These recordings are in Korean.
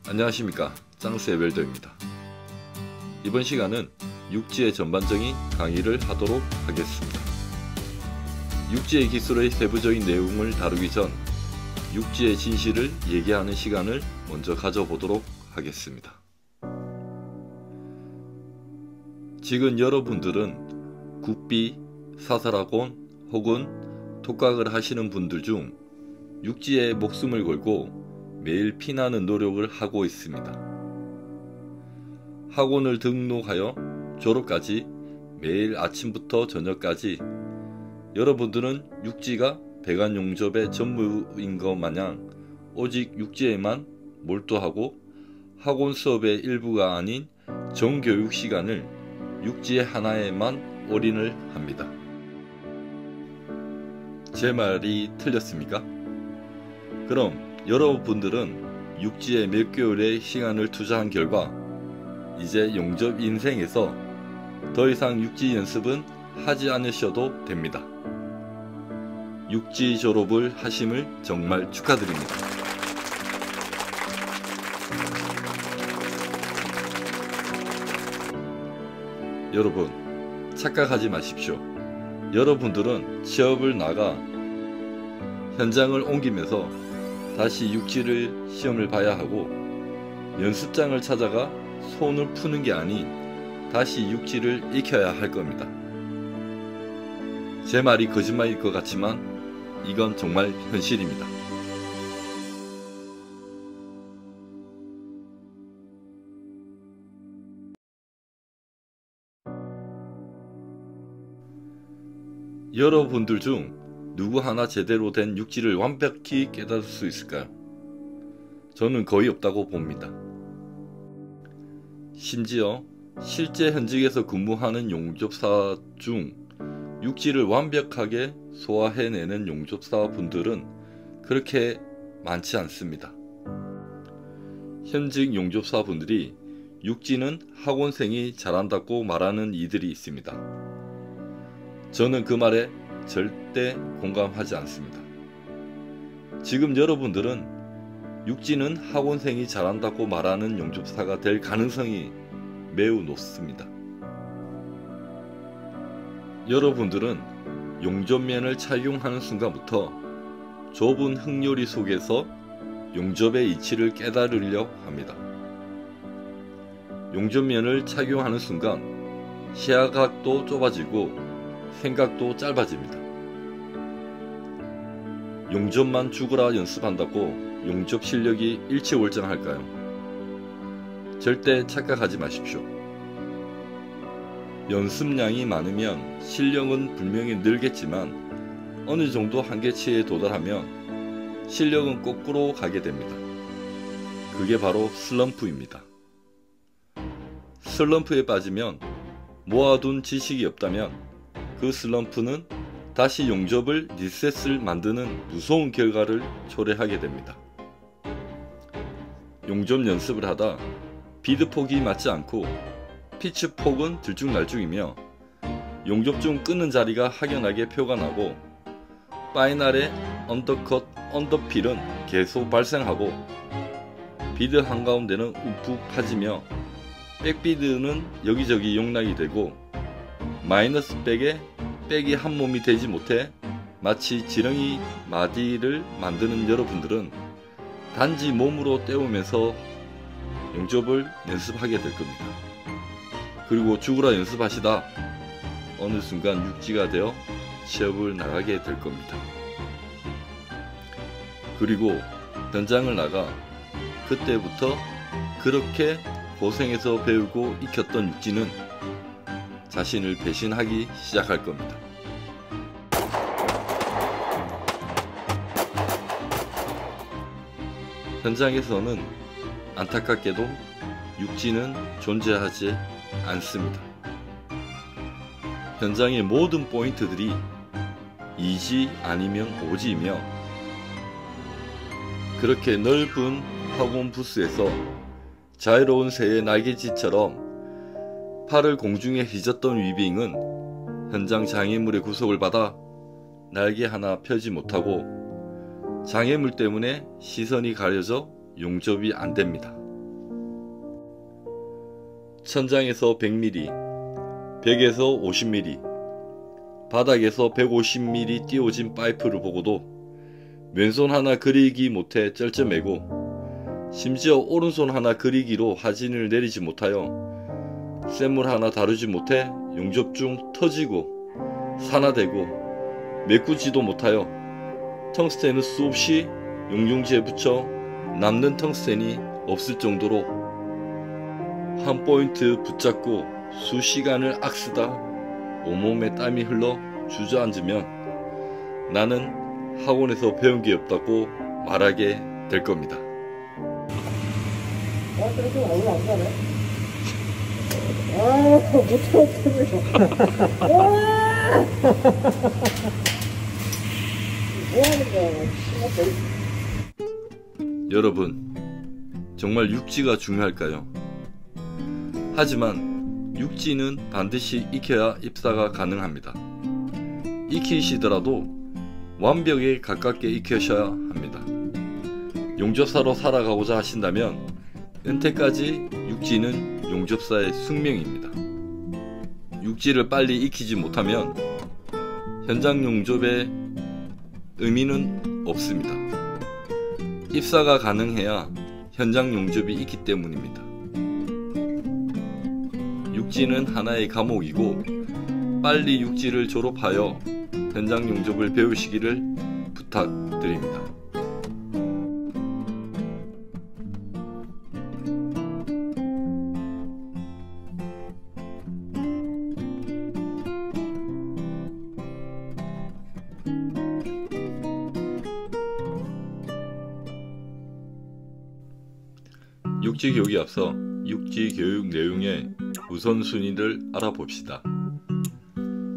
안녕하십니까, 짱스의 웰더입니다. 이번 시간은 육지의 전반적인 강의를 하도록 하겠습니다. 육지의 기술의 세부적인 내용을 다루기 전 육지의 진실을 얘기하는 시간을 먼저 가져보도록 하겠습니다. 지금 여러분들은 국비, 사설학원 혹은 독학을 하시는 분들 중 육지에 목숨을 걸고 매일 피나는 노력을 하고 있습니다. 학원을 등록하여 졸업까지 매일 아침부터 저녁까지 여러분들은 육지가 배관 용접의 전무인 것 마냥 오직 육지에만 몰두하고 학원 수업의 일부가 아닌 정교육 시간을 육지의 하나에만 올인을 합니다. 제 말이 틀렸습니까? 그럼 여러분들은 육지에 몇 개월의 시간을 투자한 결과 이제 용접 인생에서 더 이상 육지 연습은 하지 않으셔도 됩니다. 육지 졸업을 하심을 정말 축하드립니다. 여러분, 착각하지 마십시오. 여러분들은 취업을 나가 현장을 옮기면서 다시 육지를 시험을 봐야 하고 연습장을 찾아가 손을 푸는 게 아닌 다시 육지를 익혀야 할 겁니다. 제 말이 거짓말일 것 같지만 이건 정말 현실입니다. 여러분들 중 누구 하나 제대로 된 육지를 완벽히 깨달을 수 있을까요? 저는 거의 없다고 봅니다. 심지어 실제 현직에서 근무하는 용접사 중 육지를 완벽하게 소화해내는 용접사 분들은 그렇게 많지 않습니다. 현직 용접사 분들이 육지는 학원생이 잘한다고 말하는 이들이 있습니다. 저는 그 말에 절대 공감하지 않습니다. 지금 여러분들은 육지는 학원생이 잘한다고 말하는 용접사가 될 가능성이 매우 높습니다. 여러분들은 용접면을 착용하는 순간부터 좁은 흙요리 속에서 용접의 이치를 깨달으려 합니다. 용접면을 착용하는 순간 시야각도 좁아지고 생각도 짧아집니다. 용접만 죽으라 연습한다고 용접 실력이 일취월장할까요? 절대 착각하지 마십시오. 연습량이 많으면 실력은 분명히 늘겠지만 어느 정도 한계치에 도달하면 실력은 거꾸로 가게 됩니다. 그게 바로 슬럼프입니다. 슬럼프에 빠지면 모아둔 지식이 없다면 그 슬럼프는 다시 용접을 리셋을 만드는 무서운 결과를 초래하게 됩니다. 용접 연습을 하다 비드폭이 맞지 않고 피치폭은 들쭉날쭉이며 용접 중 끊는 자리가 확연하게 표가 나고 파이널의 언더컷, 언더필은 계속 발생하고 비드 한가운데는 움푹 파지며 백비드는 여기저기 용락이 되고 마이너스 백에 백이 한 몸이 되지 못해 마치 지렁이 마디를 만드는 여러분들은 단지 몸으로 때우면서 용접을 연습하게 될 겁니다. 그리고 죽으라 연습하시다 어느 순간 육지가 되어 취업을 나가게 될 겁니다. 그리고 현장을 나가 그때부터 그렇게 고생해서 배우고 익혔던 육지는 자신을 배신하기 시작할 겁니다. 현장에서는 안타깝게도 육지는 존재하지 않습니다. 현장의 모든 포인트들이 이지 아니면 오지이며 그렇게 넓은 학원 부스에서 자유로운 새의 날개짓처럼 팔을 공중에 휘젓던 위빙은 현장 장애물의 구속을 받아 날개 하나 펴지 못하고 장애물 때문에 시선이 가려져 용접이 안됩니다. 천장에서 100mm, 벽에서 50mm, 바닥에서 150mm 띄워진 파이프를 보고도 왼손 하나 그리기 못해 쩔쩔매고 심지어 오른손 하나 그리기로 하진을 내리지 못하여 샘물 하나 다루지 못해 용접 중 터지고 산화되고 메꾸지도 못하여 텅스텐은 수없이 용종지에 붙여 남는 텅스텐이 없을 정도로 한 포인트 붙잡고 수시간을 악쓰다 온몸에 땀이 흘러 주저앉으면 나는 학원에서 배운 게 없다고 말하게 될 겁니다. 여러분, 정말 육지가 중요할까요? 하지만 육지는 반드시 익혀야 입사가 가능합니다. 익히시더라도 완벽에 가깝게 익히셔야 합니다. 용접사로 살아가고자 하신다면 은퇴까지 육지는 용접사의 숙명입니다. 육지를 빨리 익히지 못하면 현장 용접의 의미는 없습니다. 입사가 가능해야 현장 용접이 있기 때문입니다. 육지는 하나의 과목이고 빨리 육지를 졸업하여 현장 용접을 배우시기를 부탁드립니다. 육지교육에 앞서 육지교육 내용의 우선순위를 알아봅시다.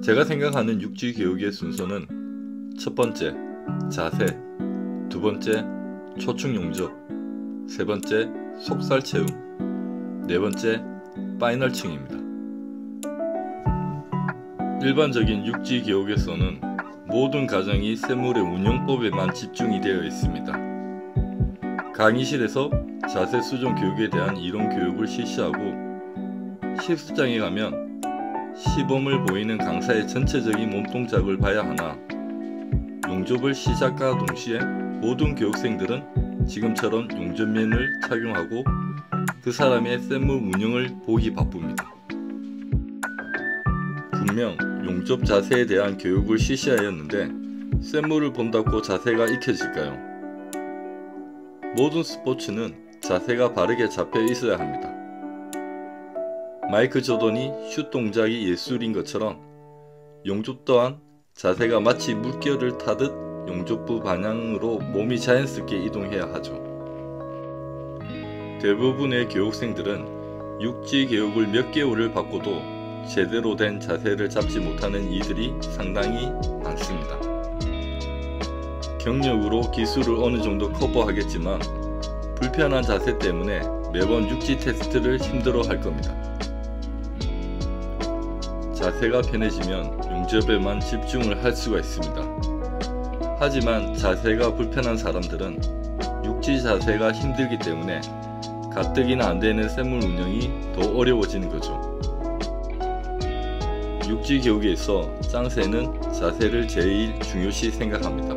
제가 생각하는 육지교육의 순서는 첫 번째, 자세, 두 번째, 초충용접, 세 번째, 속살채움, 네 번째, 파이널층입니다. 일반적인 육지교육에서는 모든 과정이 샘물의 운영법에만 집중이 되어 있습니다. 강의실에서 자세 수정 교육에 대한 이론 교육을 실시하고 실습장에 가면 시범을 보이는 강사의 전체적인 몸동작을 봐야 하나 용접을 시작과 동시에 모든 교육생들은 지금처럼 용접면을 착용하고 그 사람의 샘물 운영을 보기 바쁩니다. 분명 용접 자세에 대한 교육을 실시하였는데 샘물을 본다고 자세가 익혀질까요? 모든 스포츠는 자세가 바르게 잡혀 있어야 합니다. 마이클 조던이 슛 동작이 예술인 것처럼 용접 또한 자세가 마치 물결을 타듯 용접부 방향으로 몸이 자연스럽게 이동해야 하죠. 대부분의 교육생들은 육지 교육을 몇 개월을 받고도 제대로 된 자세를 잡지 못하는 이들이 상당히 많습니다. 경력으로 기술을 어느 정도 커버하겠지만 불편한 자세 때문에 매번 육지 테스트를 힘들어 할 겁니다. 자세가 편해지면 용접에만 집중을 할 수가 있습니다. 하지만 자세가 불편한 사람들은 육지 자세가 힘들기 때문에 가뜩이나 안되는 샘물 운영이 더 어려워지는 거죠. 육지 교육에서 짱새는 자세를 제일 중요시 생각합니다.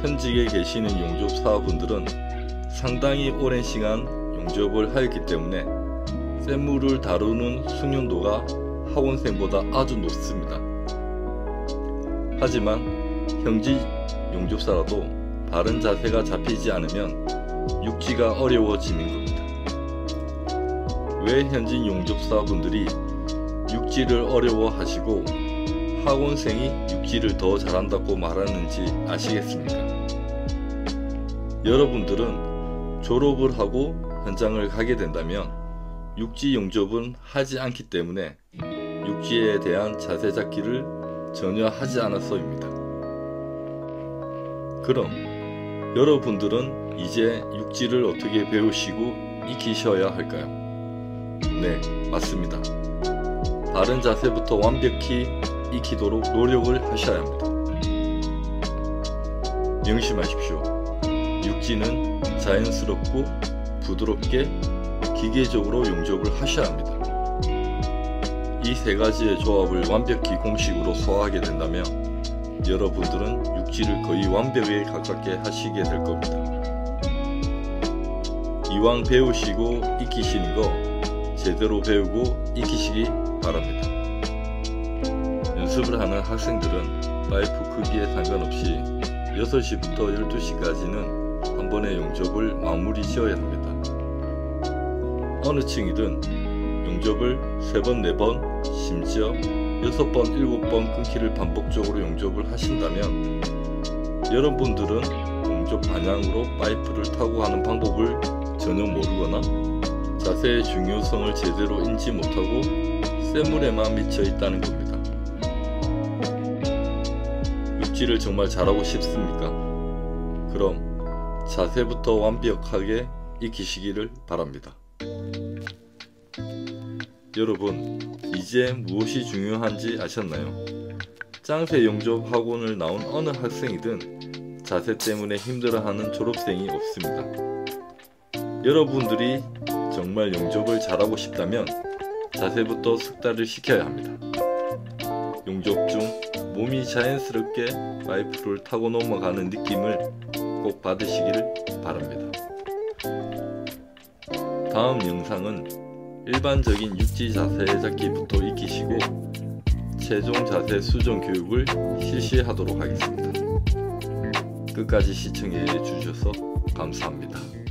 현직에 계시는 용접사분들은 상당히 오랜 시간 용접을 하였기 때문에 샘물을 다루는 숙련도가 학원생보다 아주 높습니다. 하지만 현직 용접사라도 바른 자세가 잡히지 않으면 육지가 어려워지는 겁니다. 왜 현직 용접사분들이 육지를 어려워하시고 학원생이 육지를 더 잘한다고 말하는지 아시겠습니까? 여러분들은 졸업을 하고 현장을 가게 된다면 육지 용접은 하지 않기 때문에 육지에 대한 자세 잡기를 전혀 하지 않아서입니다. 그럼 여러분들은 이제 육지를 어떻게 배우시고 익히셔야 할까요? 네, 맞습니다. 바른 자세부터 완벽히 익히도록 노력을 하셔야 합니다. 명심하십시오. 육지는 자연스럽고 부드럽게 기계적으로 용접을 하셔야 합니다. 이 세 가지의 조합을 완벽히 공식으로 소화하게 된다면 여러분들은 육지를 거의 완벽에 가깝게 하시게 될 겁니다. 이왕 배우시고 익히시는 거 제대로 배우고 익히시기 바랍니다. 연습을 하는 학생들은 파이프 크기에 상관없이 6시부터 12시까지는 한 번의 용접을 마무리 지어야 합니다. 어느 층이든 용접을 3번, 4번, 심지어 6번, 7번 끊기를 반복적으로 용접을 하신다면 여러분들은 용접 방향으로 파이프를 타고 하는 방법을 전혀 모르거나 자세의 중요성을 제대로 인지 못하고 쇠물에만 미쳐 있다는 겁니다. 육지를 정말 잘하고 싶습니까? 그럼 자세부터 완벽하게 익히시기를 바랍니다. 여러분, 이제 무엇이 중요한지 아셨나요? 짱새 용접 학원을 나온 어느 학생이든 자세 때문에 힘들어하는 졸업생이 없습니다. 여러분들이 정말 용접을 잘하고 싶다면 자세부터 숙달을 시켜야 합니다. 용접 중 몸이 자연스럽게 파이프를 타고 넘어가는 느낌을 꼭 받으시기를 바랍니다. 다음 영상은 일반적인 육지 자세 잡기부터 익히시고 최종 자세 수정 교육을 실시하도록 하겠습니다. 끝까지 시청해 주셔서 감사합니다.